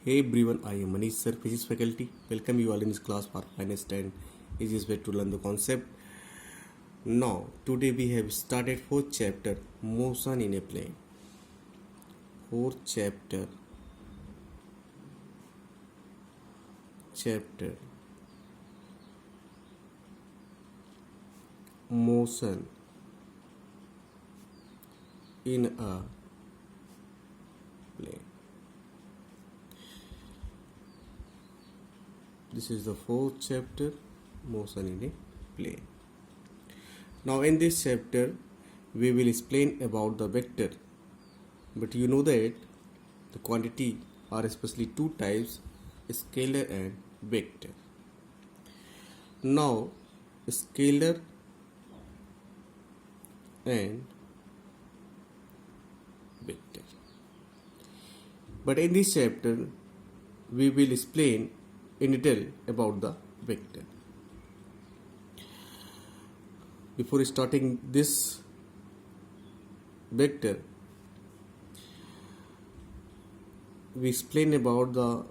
Hey everyone, I am Manish sir, physics faculty. Welcome you all in this class for finest and easiest way to learn the concept. Now, today we have started fourth chapter, motion in a plane. Fourth chapter, motion in a plane. This is the fourth chapter, motion in a plane. Now in this chapter we will explain about the vector, but you know that the quantity are especially two types, scalar and vector. Now scalar and vector, but in this chapter we will explain in detail about the vector. Before starting this vector, we explain about the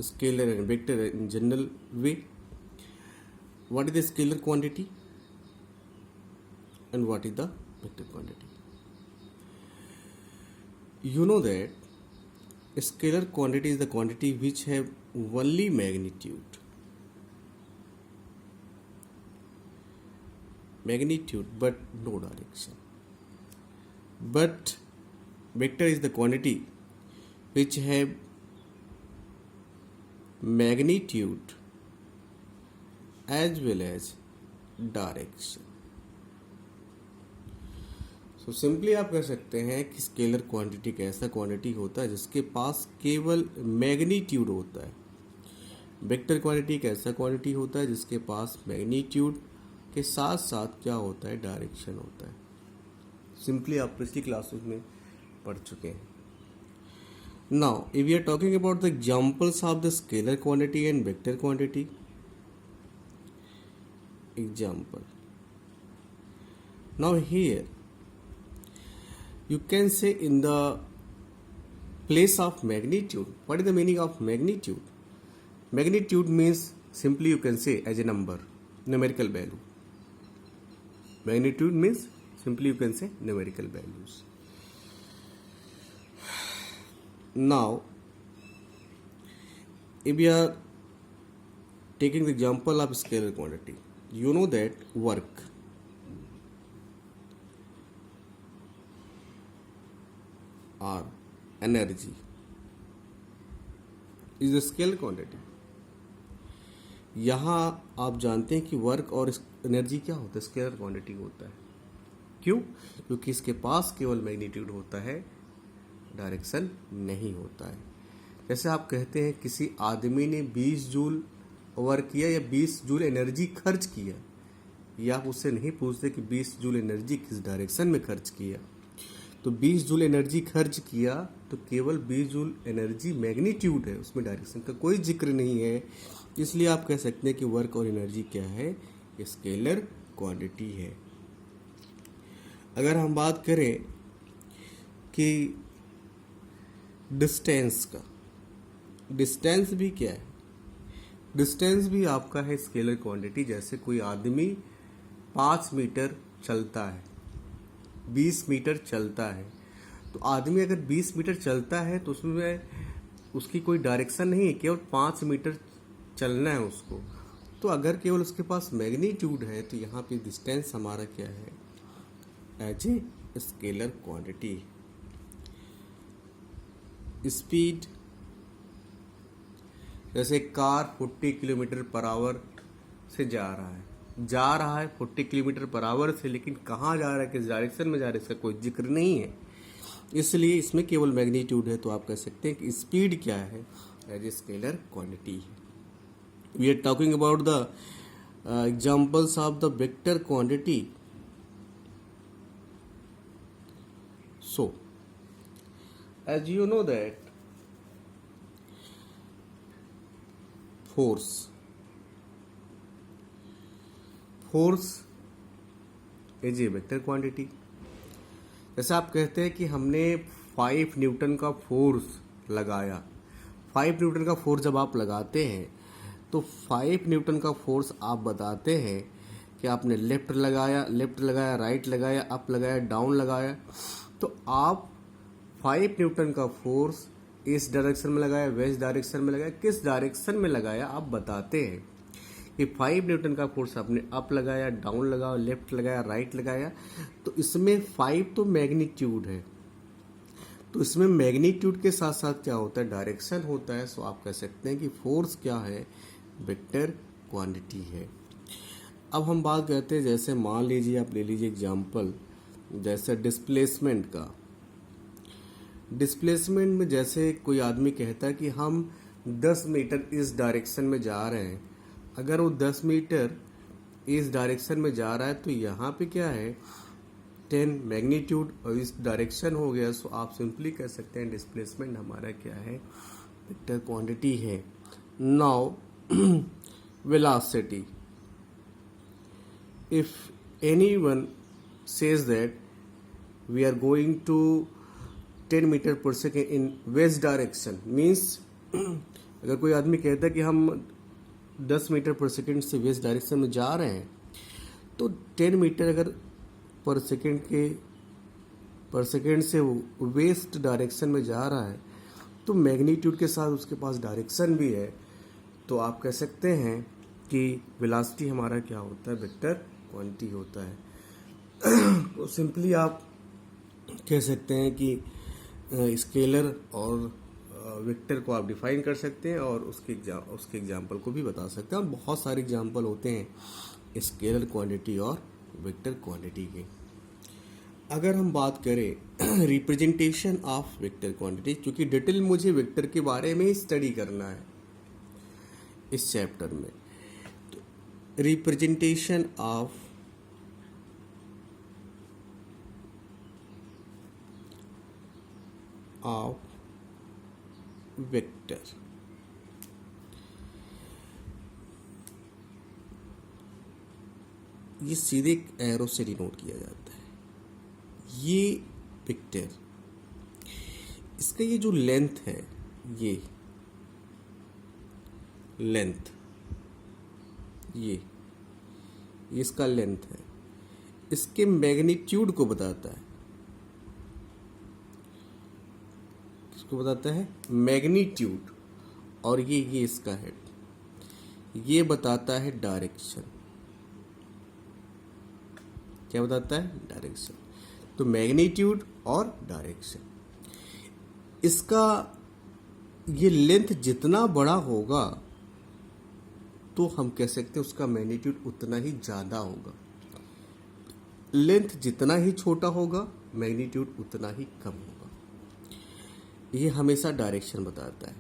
scalar and vector in general way. What is the scalar quantity and what is the vector quantity? You know that a scalar quantity is the quantity which have only magnitude but no direction. But vector is the quantity which have magnitude as well as direction. तो simply आप कह सकते हैं कि scalar quantity एक ऐसा quantity होता है जिसके पास केवल मैग्नीट्यूड होता है. वेक्टर क्वांटिटी एक ऐसा क्वांटिटी होता है जिसके पास मैग्नीट्यूड के साथ साथ क्या होता है, डायरेक्शन होता है. सिंपली आप पिछली क्लासेस में पढ़ चुके हैं. Now if we are talking about the examples of the scalar quantity and vector quantity. Example. Now here you can say in the place of magnitude. What is the meaning of magnitude? Magnitude means simply you can say as a number, numerical value. Magnitude means simply you can say numerical values. Now if we are taking the example of scalar quantity, you know that work or energy is a scalar quantity. यहाँ आप जानते हैं कि work और energy क्या होता है, scalar quantity होता है. क्यों? क्योंकि इसके पास केवल मैग्नीट्यूड होता है, डायरेक्शन नहीं होता है. जैसे आप कहते हैं किसी आदमी ने 20 जूल वर्क किया या 20 जूल एनर्जी खर्च किया, या आप उससे नहीं पूछते कि 20 जूल एनर्जी किस डायरेक्शन में खर्च किया. तो 20 जूल एनर्जी खर्च किया तो केवल 20 जूल एनर्जी मैग्नीट्यूड है, उसमें डायरेक्शन का कोई जिक्र नहीं है. इसलिए आप कह सकते हैं कि वर्क और एनर्जी क्या है, स्केलर क्वांटिटी है. अगर हम बात करें कि डिस्टेंस का, डिस्टेंस भी क्या है, डिस्टेंस भी आपका है स्केलर क्वांटिटी. जैसे कोई आदमी 5 मीटर चलता है, 20 मीटर चलता है, तो आदमी अगर 20 मीटर चलता है तो उसमें उसकी कोई डायरेक्शन नहीं है, केवल 5 मीटर चलना है उसको. तो अगर केवल उसके पास मैग्नीट्यूड है तो यहाँ पे डिस्टेंस हमारा क्या है, as a scalar quantity. Speed, जैसे कार 40 किलोमीटर पर आवर से जा रहा है 40 किलोमीटर पर आवर से, लेकिन कहाँ जा रहा है, किस डायरेक्शन में जा रहा है, इसका कोई जिक्र नहीं है. इसलिए इसमें केवल मैग्नीट्यूड है. तो आप कह सकते हैं कि स्पीड क्या है, as a scalar quantity. We are talking about the examples of the vector quantity. So as you know that force is a vector quantity. जैसे आप कहते हैं कि हमने 5 न्यूटन का फोर्स लगाया, 5 न्यूटन का फोर्स जब आप लगाते हैं तो 5 न्यूटन का फोर्स आप बताते हैं कि आपने लेफ्ट लगाया, राइट लगाया, अप लगाया, डाउन लगाया, तो आप 5 न्यूटन का फोर्स इस डायरेक्शन में लगाया, वेस्ट डायरेक्शन में लगाया, किस डायरेक्शन में लगाया आप बताते हैं कि 5 न्यूटन का फोर्स आपने अप लगाया, डाउन लगाया, लेफ्ट लगाया, राइट लगाया, तो इसमें 5 तो मैग्नीट्यूड है, तो इसमें मैग्नीट्यूड के साथ साथ क्या होता है, डायरेक्शन होता है। सो आप कह सकते हैं कि फोर्स क्या है, वेक्टर क्वांटिटी है। अब हम बात करते हैं, जैसे मान लीजिए आप ले लीजिए एग्जांपल, जैसे डिस्प्लेसमेंट का। डिस्प्लेसमेंट में जैसे कोई आदमी कहता है कि हम 10 मीटर इस डायरेक्शन में जा रहे हैं, अगर वो 10 मीटर इस डायरेक्शन में जा रहा है तो यहाँ पे क्या है 10 मैग्नीट्यूड और इस डायरेक्शन हो गया। सो आप सिंपली कह सकते हैं डिस्प्लेसमेंट हमारा क्या है, वेक्टर क्वांटिटी है। Now velocity, if anyone says that we are going to 10 metre per second in west direction, means अगर कोई आदमी कहता है कि हम 10 मीटर पर सेकेंड से वेस्ट डायरेक्शन में जा रहे हैं, तो 10 मीटर अगर पर सेकेंड से वेस्ट डायरेक्शन में जा रहा है तो मैग्नीट्यूड के साथ उसके पास डायरेक्शन भी है, तो आप कह सकते हैं कि वेलोसिटी हमारा क्या होता है, वेक्टर क्वांटिटी होता है। तो सिंपली आप कह सकते हैं कि स्केलर और वेक्टर को आप डिफाइन कर सकते हैं और उसके एग्जाम्पल को भी बता सकते हैं, और बहुत सारे एग्जाम्पल होते हैं स्केलर क्वांटिटी और वेक्टर क्वांटिटी के। अगर हम बात करें रिप्रेजेंटेशन ऑफ वेक्टर क्वांटिटी, क्योंकि डिटेल मुझे वेक्टर के बारे में स्टडी करना है इस चैप्टर में, तो रिप्रेजेंटेशन ऑफ वेक्टर, ये सीधे एक एरो से डिनोट किया जाता है। ये वेक्टर, इसका ये जो लेंथ है, ये लेंथ, ये इसका लेंथ है, इसके मैग्नीट्यूड को बताता है। किसको बताता है, मैग्नीट्यूड। और ये इसका है, ये बताता है डायरेक्शन। क्या बताता है, डायरेक्शन। तो मैग्नीट्यूड और डायरेक्शन, इसका ये लेंथ जितना बड़ा होगा तो हम कह सकते हैं उसका मैग्नीट्यूड उतना ही ज्यादा होगा। लेंथ जितना ही छोटा होगा मैग्नीट्यूड उतना ही कम होगा। ये हमेशा डायरेक्शन बताता है।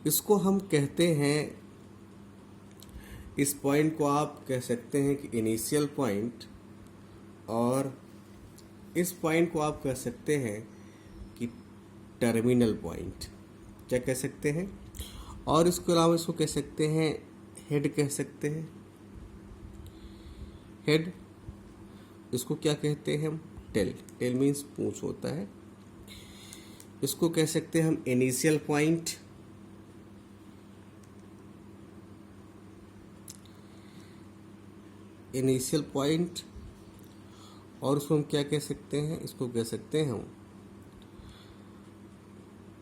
इसको हम कहते हैं, इस पॉइंट को आप कह सकते हैं कि इनिशियल पॉइंट, और इस पॉइंट को आप कह सकते हैं कि टर्मिनल पॉइंट। क्या कह सकते हैं, और इसके अलावा इसको कह सकते हैं हेड, कह सकते हैं हेड। इसको क्या कहते हैं हम, टेल। टेल मीन्स पूंछ होता है। इसको कह सकते हैं हम इनिशियल पॉइंट, इनिशियल पॉइंट। और उसको हम क्या कह सकते हैं, इसको कह सकते हैं हम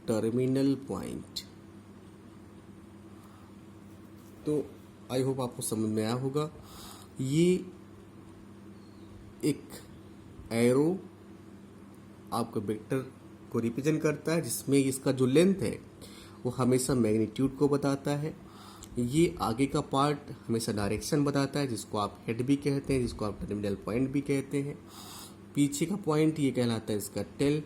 टर्मिनल पॉइंट। तो आई होप आपको समझ में आया होगा। ये एक एरो आपका वेक्टर को रिप्रेजेंट करता है, जिसमें इसका जो लेंथ है वो हमेशा मैग्नीट्यूड को बताता है। ये आगे का पार्ट हमेशा डायरेक्शन बताता है, जिसको आप हेड भी कहते हैं, जिसको आप टर्मिनल पॉइंट भी कहते हैं। पीछे का पॉइंट ये कहलाता है इसका टेल,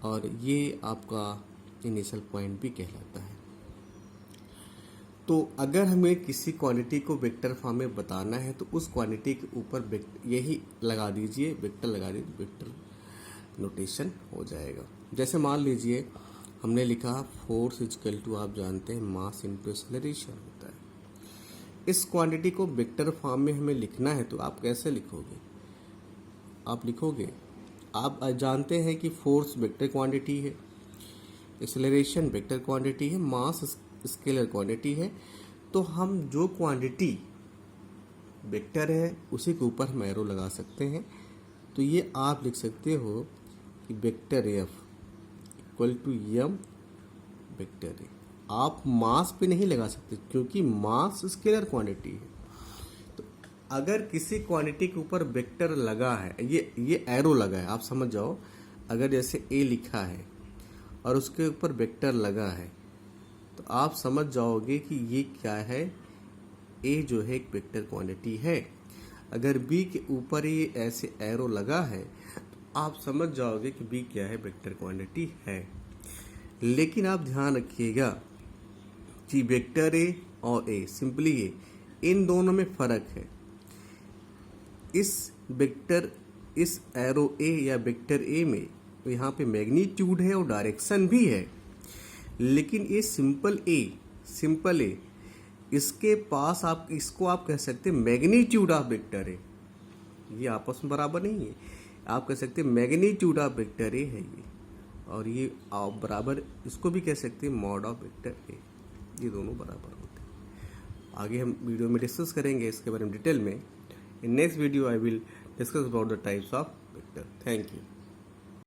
और ये आपका इनिशियल पॉइंट भी कहलाता है। तो अगर हमें किसी क्वांटिटी को वेक्टर फॉर्म में बताना है तो उस क्वांटिटी के ऊपर यही लगा दीजिए, वेक्टर लगा दीजिए, वेक्टर नोटेशन हो जाएगा। जैसे मान लीजिए हमने लिखा फोर्स इक्वल टू, आप जानते हैं, मास इनटू एक्सेलरेशन होता है। इस क्वांटिटी को वेक्टर फॉर्म में हमें लिखना है तो आप कैसे लिखोगे, आप जानते हैं कि फोर्स वेक्टर क्वांटिटी है, एक्सेलरेशन वेक्टर क्वांटिटी है, मास स्केलर क्वांटिटी है। तो हम जो क्वांटिटी वेक्टर है उसी के ऊपर हम एरो लगा सकते हैं। तो ये आप लिख सकते हो कि vector F equal to M vector A. आप मास पे नहीं लगा सकते क्योंकि मास स्केलर क्वांटिटी है। तो अगर किसी क्वांटिटी के ऊपर वेक्टर लगा है, ये एरो लगा है, आप समझ जाओ। अगर जैसे ए लिखा है और उसके ऊपर वेक्टर लगा है तो आप समझ जाओगे कि ये क्या है, ए जो है एक वेक्टर क्वांटिटी है। अगर बी के ऊपर ये ऐसे एरो लगा है तो आप समझ जाओगे कि बी क्या है, वेक्टर क्वांटिटी है। लेकिन आप ध्यान रखिएगा कि वेक्टर ए और ए, सिंपली ए, इन दोनों में फर्क है। इस एरो ए या वेक्टर ए में यहाँ पे मैग्नीट्यूड है और डायरेक्शन भी है। लेकिन ये सिंपल ए, इसके पास आप इसको आप कह सकते हैं मैग्नीट्यूड ऑफ वेक्टर ए। ये आपस में बराबर नहीं है। आप कह सकते हैं मैग्नीट्यूड ऑफ वेक्टर ए है ये, और ये आप बराबर इसको भी कह सकते हैं मॉड ऑफ वेक्टर ए। ये दोनों बराबर होते हैं। आगे हम वीडियो में डिस्कस करेंगे इसके बारे में डिटेल में। In next video I will discuss about the types of vector. Thank you.